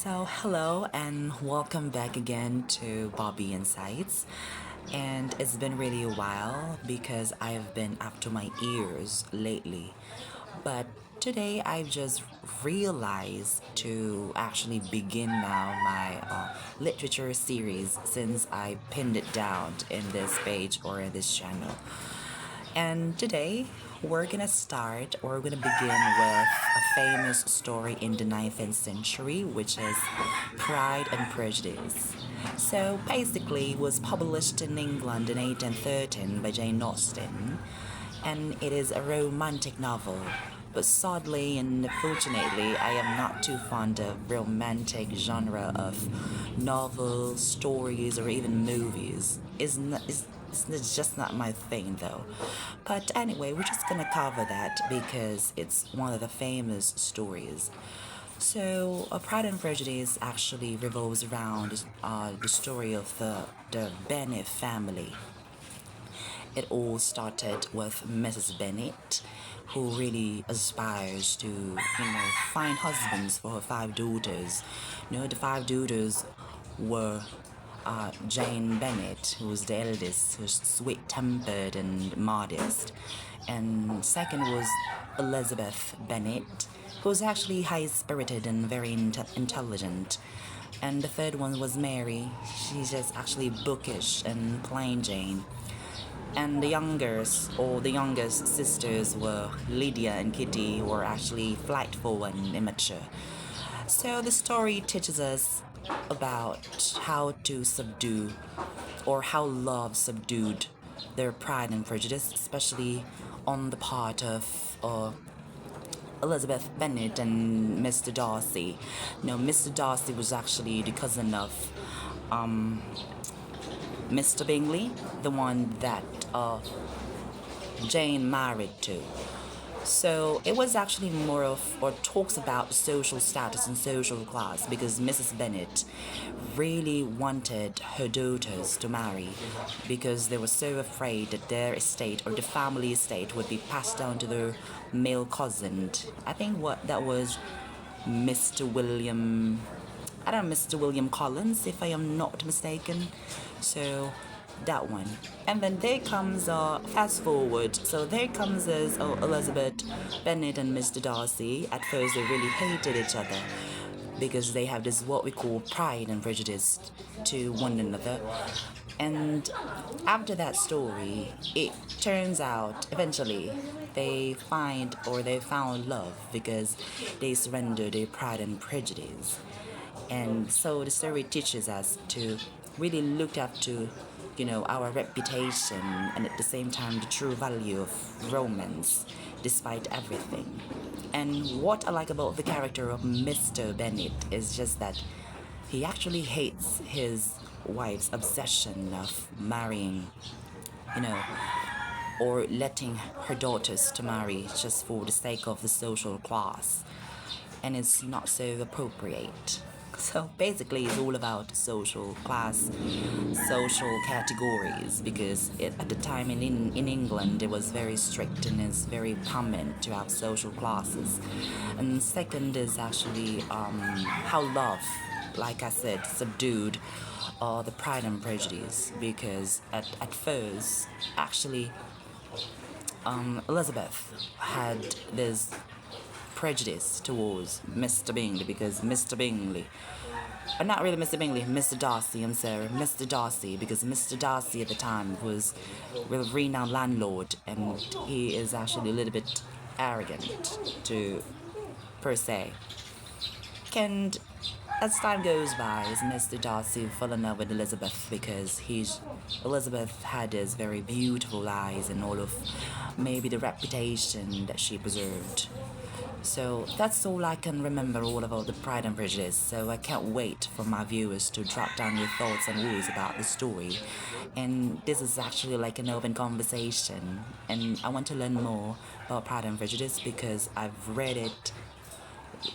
So, hello and welcome back again to Bobby Insights. And it's been really a while because I've been up to my ears lately. But today I've just realized to actually begin now my literature series since I pinned it down in this page or in this channel. And today we're gonna begin with a famous story in the 19th century, which is Pride and Prejudice. So basically, it was published in England in 1813 by Jane Austen, and it is a romantic novel. But sadly and fortunately, I am not too fond of romantic genre of novels, stories, or even movies. It's just not my thing though. But anyway, we're just gonna cover that because it's one of the famous stories. So, Pride and Prejudice actually revolves around the story of the Bennet family. It all started with Mrs. Bennet, who really aspires to, find husbands for her five daughters. The five daughters were Jane Bennet, who was the eldest, who's sweet-tempered and modest, and second was Elizabeth Bennet, who was actually high-spirited and very intelligent. And the third one was Mary. She's just actually bookish and plain Jane. And the youngest sisters were Lydia and Kitty, who were actually flightful and immature. So the story teaches us about how to subdue or how love subdued their pride and prejudice, especially on the part of Elizabeth Bennet and Mr. Darcy. Mr. Darcy was actually the cousin of Mr. Bingley, the one that Jane married to. So it was actually more of, or talks about social status and social class because Mrs. Bennet really wanted her daughters to marry because they were so afraid that their estate or the family estate would be passed down to their male cousin. I think what that was Mr. William, I don't know, Mr. William Collins, if I am not mistaken. So that one. And then there comes fast forward. So there comes as Elizabeth Bennet and Mr. Darcy. At first they really hated each other because they have this what we call pride and prejudice to one another. And after that story, it turns out eventually they found love because they surrendered their pride and prejudice. And so the story teaches us to really look up to our reputation and at the same time the true value of romance despite everything. And what I like about the character of Mr. Bennet is just that he actually hates his wife's obsession of marrying, or letting her daughters to marry just for the sake of the social class. And it's not so appropriate. So basically, it's all about social class, social categories, because at the time in England it was very strict and it's very prominent to have social classes. And second is actually how love, like I said, subdued the pride and prejudice, because at first, actually, Elizabeth had this prejudice towards Mr. Bingley because Mr. Bingley, not really Mr. Bingley, Mr. Darcy, I'm sorry, Mr. Darcy, because Mr. Darcy at the time was a renowned landlord and he is actually a little bit arrogant to per se. And as time goes by, Mr. Darcy fell in love with Elizabeth because Elizabeth had his very beautiful eyes and all of maybe the reputation that she preserved. So that's all I can remember all about the Pride and Prejudice. So I can't wait for my viewers to drop down your thoughts and views about the story. And this is actually like an open conversation. And I want to learn more about Pride and Prejudice because I've read it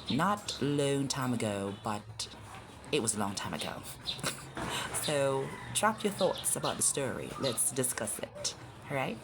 not a long time ago, but it was a long time ago. So drop your thoughts about the story. Let's discuss it. Alright?